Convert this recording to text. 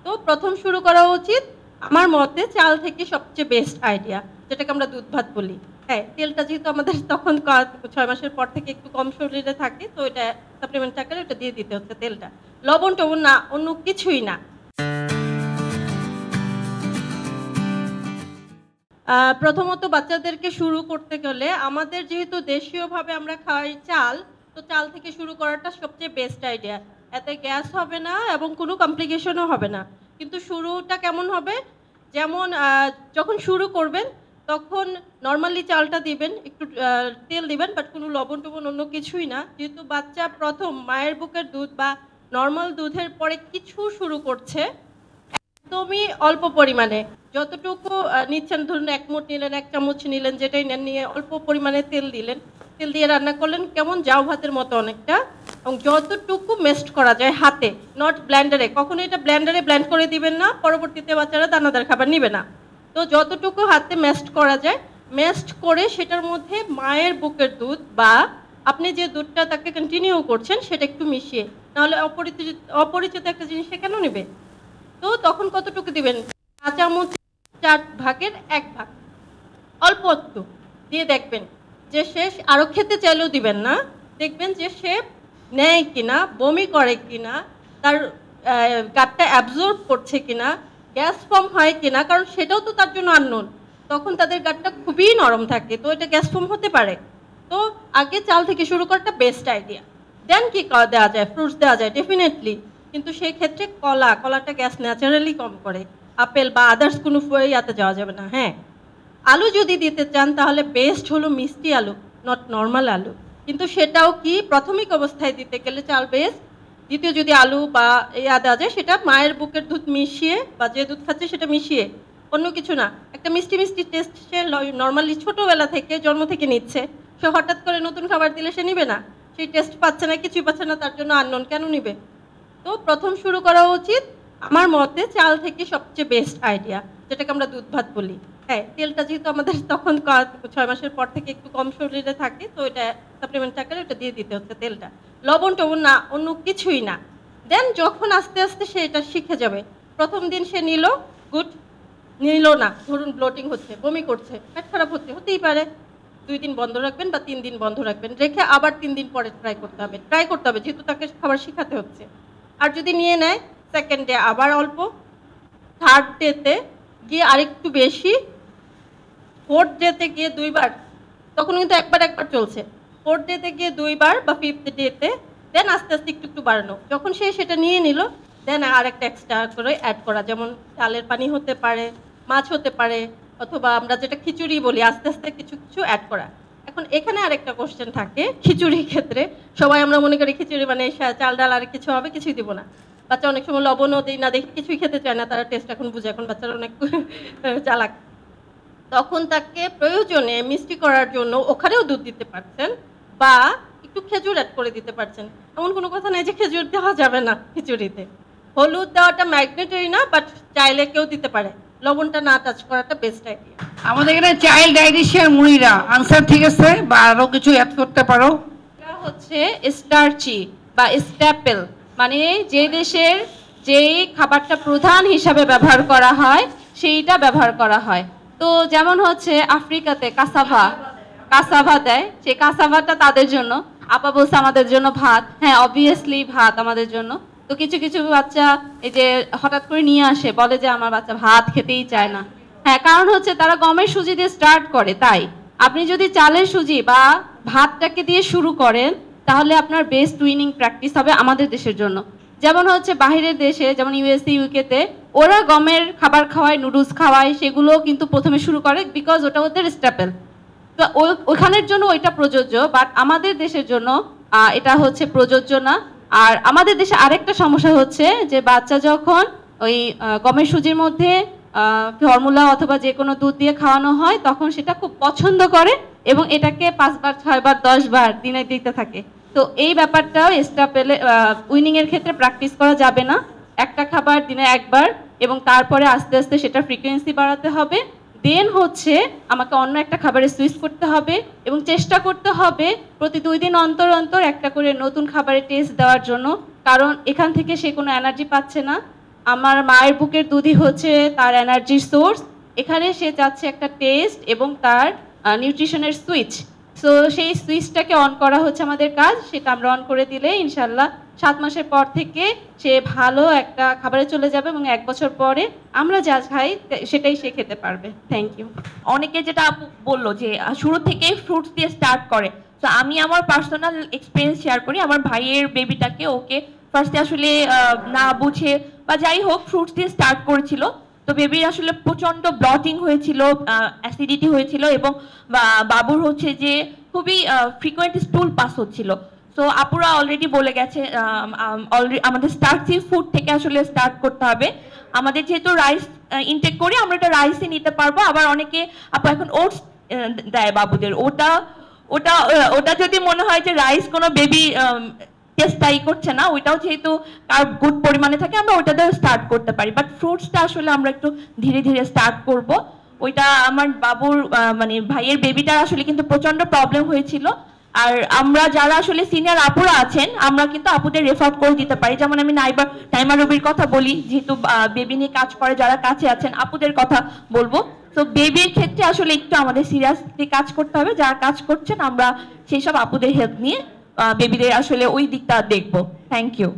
তো প্রথম শুরু করা উচিত আমার মতে চাল থেকে সবচেয়ে বেস্ট আইডিয়া, যেটাকে আমরা দুধ ভাত বলি। হ্যাঁ, তেলটা যেহেতু আমাদের তখন 6 মাসের পর থেকে একটু কম শরীরে থাকে, তো এটা সাপ্লিমেন্ট আকারে ওটা দিয়ে দিতে হচ্ছে তেলটা। লবণ টবণ না, অন্য কিছুই না। প্রথমত বাচ্চাদেরকে শুরু করতে গেলে আমাদের যেহেতু দেশীয়ভাবে আমরা খাই চাল, তো চাল থেকে শুরু করাটা সবচেয়ে বেস্ট আইডিয়া। এতে গ্যাস হবে না এবং কোনো কমপ্লিকেশনও হবে না। কিন্তু শুরুটা কেমন হবে, যেমন যখন শুরু করবেন তখন নর্মালি চালটা দিবেন, একটু তেল দিবেন, বাট কোনো লবণ টবণ অন্য কিছুই না। যেহেতু বাচ্চা প্রথম মায়ের বুকের দুধ বা নর্মাল দুধের পরে কিছু শুরু করছে, একদমই অল্প পরিমাণে যতটুকু নিচ্ছেন, ধরুন 1 মুঠ নিলেন, 1 চামচ নিলেন, যেটাই নেন, নিয়ে অল্প পরিমাণে তেল দিলেন, তেল দিয়ে রান্না করলেন কেমন জাউ ভাতের মতো অনেকটা, এবং যতটুকু মেস্ট করা যায় হাতে, নট ব্লেন্ডারে। কখনো এটা ব্লেন্ডারে ব্লেন্ড করে দিবেন না, পরবর্তীতে বাচ্চারা দানাদার খাবার নিবে না। তো যতটুকু হাতে মেস্ট করা যায়, মেস্ট করে সেটার মধ্যে মায়ের বুকের দুধ বা আপনি যে দুধটা তাকে কন্টিনিউ করছেন সেটা একটু মিশিয়ে, নাহলে অপরিচিত একটা জিনিস সে কেন নেবে। তো তখন কতটুকু দিবেন, 4 চামচ 4 ভাগের 1 ভাগ, অল্প একটু দিয়ে দেখবেন যে শেষ। আরও খেতে চাইলেও দিবেন না, দেখবেন যে সে নেয় কিনা, বমি করে কিনা, তার গাটটা অ্যাবজর্ব করছে কিনা, গ্যাস ফর্ম হয় কিনা, কারণ সেটাও তো তার জন্য আননোন। তখন তাদের গাটটা খুবই নরম থাকে, তো এটা গ্যাস ফর্ম হতে পারে। তো আগে চাল থেকে শুরু করাটা বেস্ট আইডিয়া। দেন কি দেওয়া যায়, ফ্রুটস দেওয়া যায় ডেফিনেটলি, কিন্তু সেই ক্ষেত্রে কলাটা গ্যাস ন্যাচারালি কম করে। আপেল বা আদার্স কোনো ইয়াতে যাওয়া যাবে না। হ্যাঁ, আলু যদি দিতে চান তাহলে বেস্ট হলো মিষ্টি আলু, নট নর্মাল আলু, কিন্তু সেটাও কি প্রাথমিক অবস্থায় দিতে গেলে চাল বেস্ট। দ্বিতীয় যদি আলু বা দেওয়া যায়, সেটা মায়ের বুকের দুধ মিশিয়ে বা যে দুধ খাচ্ছে সেটা মিশিয়ে, অন্য কিছু না। একটা মিষ্টি মিষ্টি টেস্ট সে নর্মালি ছোটোবেলা থেকে জন্ম থেকে নিচ্ছে, সে হঠাৎ করে নতুন খাবার দিলে সে নিবে না, সেই টেস্ট পাচ্ছে না, কিছুই পাচ্ছে না, তার জন্য আননোন কেন নিবে। তো প্রথম শুরু করা উচিত আমার মতে চাল থেকে সবচেয়ে বেস্ট আইডিয়া, যেটাকে আমরা দুধ ভাত বলি। হ্যাঁ, তেলটা যেহেতু আমাদের তখন 6 মাসের পর থেকে একটু কম শরীরে থাকে, তো এটা সাপ্লিমেন্ট আকারে ওটা দিয়ে দিতে হচ্ছে তেলটা। লবণ টবণ না, অন্য কিছুই না। দেন যখন আস্তে আস্তে সে এটা শিখে যাবে, প্রথম দিন সে নিল গুড, নিল না, ধরুন ব্লোটিং হচ্ছে, বমি করছে, পেট খারাপ হচ্ছে, হতেই পারে, 2 দিন বন্ধ রাখবেন বা 3 দিন বন্ধ রাখবেন, রেখে আবার 3 দিন পরে ট্রাই করতে হবে, যেহেতু তাকে খাবার শেখাতে হচ্ছে। আর যদি নিয়ে নেয়, সেকেন্ড ডে আবার অল্প, থার্ড ডেতে গিয়ে আরেকটু বেশি, ফোর্থ ডেতে গিয়ে 2 বার, তখন কিন্তু একবার চলছে, ফোর্থ ডেতে গিয়ে 2 বার বা ফিফথ ডেতে, দেন আস্তে আস্তে একটু বাড়ানো। যখন সে সেটা নিয়ে নিল, দেন আরেকটা এক্সট্রা করে অ্যাড করা, যেমন চালের পানি হতে পারে, মাছ হতে পারে, অথবা আমরা যেটা খিচুড়ি বলি, আস্তে আস্তে কিছু কিছু অ্যাড করা। এখন এখানে আরেকটা কোশ্চেন থাকে খিচুড়ির ক্ষেত্রে, সবাই আমরা মনে করি খিচুড়ি মানে চাল ডাল আর কিছু হবে, কিছুই দিব না। বাচ্চা অনেক সময় লবণও দিই না, দেখি কিছুই খেতে চায় না, তারা টেস্ট এখন বুঝে, এখন বাচ্চারা অনেক চালাক। তখন তাকে প্রয়োজনে মিষ্টি করার জন্য ওখানেও দুধ দিতে পারছেন, বা একটু খেজুর অ্যাড করে দিতে পারছেন। এমন কোনো কথা নেই যে খেজুর দেওয়া যাবে না খিচুড়িতে। হলুদ দেওয়াটা ম্যাগনেটরি না, বাট চাইলে কেউ দিতে পারে, লবণটা না টাচ করাটা বেস্ট আইডিয়া। আমাদের এখানে চাইল্ড ডায়েটিশিয়ান মুনিরা আনসার ঠিক আছে, বা আরো কিছু অ্যাড করতে পারো? এটা হচ্ছে স্টার্চি বা স্ট্যাপেল, মানে যে দেশের যেই খাবারটা প্রধান হিসাবে ব্যবহার করা হয় সেইটা ব্যবহার করা হয়। তো যেমন হচ্ছে আফ্রিকাতে কাসাভা দেয়, সেই কাসাভাটা তাদের জন্য, আপা বলছে আমাদের জন্য ভাত। হ্যাঁ, অবভিয়াসলি ভাত আমাদের জন্য। তো কিছু কিছু বাচ্চা এই যে হঠাৎ করে নিয়ে আসে, বলে যে আমার বাচ্চা ভাত খেতেই চায় না। হ্যাঁ, কারণ হচ্ছে তারা গমের সুজি দিয়ে স্টার্ট করে। তাই আপনি যদি চালের সুজি বা ভাতটাকে দিয়ে শুরু করেন, তাহলে আপনার বেস্ট উইনিং প্র্যাকটিস হবে আমাদের দেশের জন্য। যেমন হচ্ছে বাহিরের দেশে, যেমন ইউএসএ ইউকেতে, ওরা গমের খাবার খাওয়ায়, নুডলস খাওয়ায়, সেগুলো কিন্তু প্রথমে শুরু করে, বিকজ ওটা ওদের স্ট্যাপেল। তো ওখানের জন্য ওইটা প্রযোজ্য, বাট আমাদের দেশের জন্য এটা হচ্ছে প্রযোজ্য না। আর আমাদের দেশে আরেকটা সমস্যা হচ্ছে যে বাচ্চা যখন ওই গমের সুজির মধ্যে ফর্মুলা অথবা যে কোনো দুধ দিয়ে খাওয়ানো হয়, তখন সেটা খুব পছন্দ করে এবং এটাকে 5 বার 6 বার 10 বার দিনে দিতে থাকে। তো এই ব্যাপারটাও স্টাপেলে উইনিং এর ক্ষেত্রে প্র্যাকটিস করা যাবে না। একটা খাবার দিনে একবার, এবং তারপরে আস্তে আস্তে সেটা ফ্রিকোয়েন্সি বাড়াতে হবে। দেন হচ্ছে আমাকে অন্য একটা খাবারে সুইচ করতে হবে এবং চেষ্টা করতে হবে প্রতি 2 দিন অন্তর অন্তর একটা করে নতুন খাবারের টেস্ট দেওয়ার জন্য, কারণ এখান থেকে সে কোনো এনার্জি পাচ্ছে না। আমার মায়ের বুকের দুধই হচ্ছে তার এনার্জির সোর্স। এখানে সে চাচ্ছে একটা টেস্ট এবং তার নিউট্রিশনের সুইচ। সো সেই সুইচটাকে অন করা হচ্ছে আমাদের কাজ, সেটা আমরা অন করে দিলে ইনশাল্লাহ 7 মাসের পর থেকে সে ভালো একটা খাবারে চলে যাবে এবং 1 বছর পরে আমরা যা খাই সেটাই সে খেতে পারবে। Thank you. অনেকে যেটা আপু বললো যে শুরু থেকেই ফ্রুটস দিয়ে স্টার্ট করে, তো আমি আমার পার্সোনাল এক্সপিরিয়েন্স শেয়ার করি। আমার ভাইয়ের বেবিটাকে ওকে ফার্স্টে আসলে না বুঝে বা যাই হোক ফ্রুটস দিয়ে স্টার্ট করেছিল। তো বেবির আসলে প্রচন্ড ব্লটিং হয়েছিল, অ্যাসিডিটি হয়েছিল এবং বাবুর হচ্ছে যে খুবই ফ্রিকোয়েন্ট স্টুল পাস হচ্ছিল। তো আপুরা অলরেডি বলে গেছে অলরেডি আমাদের স্টার্চি ফুড থেকে আসলে স্টার্ট করতে হবে। আমাদের যেহেতু রাইস ইনটেক করি আমরা এটা রাইসই নিতে পারবো। আবার অনেকে আপু এখন ওটস দেয় বাবুদের, ওটা ওটা ওটা যদি মনে হয় যে রাইস কোনো বেবি টেস্টাই করছে না, ওইটাও যেহেতু কার্ব গুড পরিমাণে থাকে আমরা ওইটা দিয়ে স্টার্ট করতে পারি। বাট ফ্রুটসটা আসলে আমরা একটু ধীরে ধীরে স্টার্ট করব। ওইটা আমার বাবুর মানে ভাইয়ের বেবিটার আসলে কিন্তু প্রচন্ড প্রবলেম হয়েছিল। আর আমরা যারা আসলে সিনিয়র আপুরা আছেন আমরা কিন্তু আপুদের রেফার করে দিতে পারি। যেমন আমি নাইমা রবির কথা বলি, যেহেতু বেবি নিয়ে কাজ করে, যারা কাছে আছেন আপুদের কথা বলবো। তো বেবির ক্ষেত্রে আসলে একটু আমাদের সিরিয়াসলি কাজ করতে হবে। যারা কাজ করছেন আমরা সেই সব আপুদের হেল্প নিয়ে বেবিদের আসলে ওই দিকটা দেখবো। Thank you.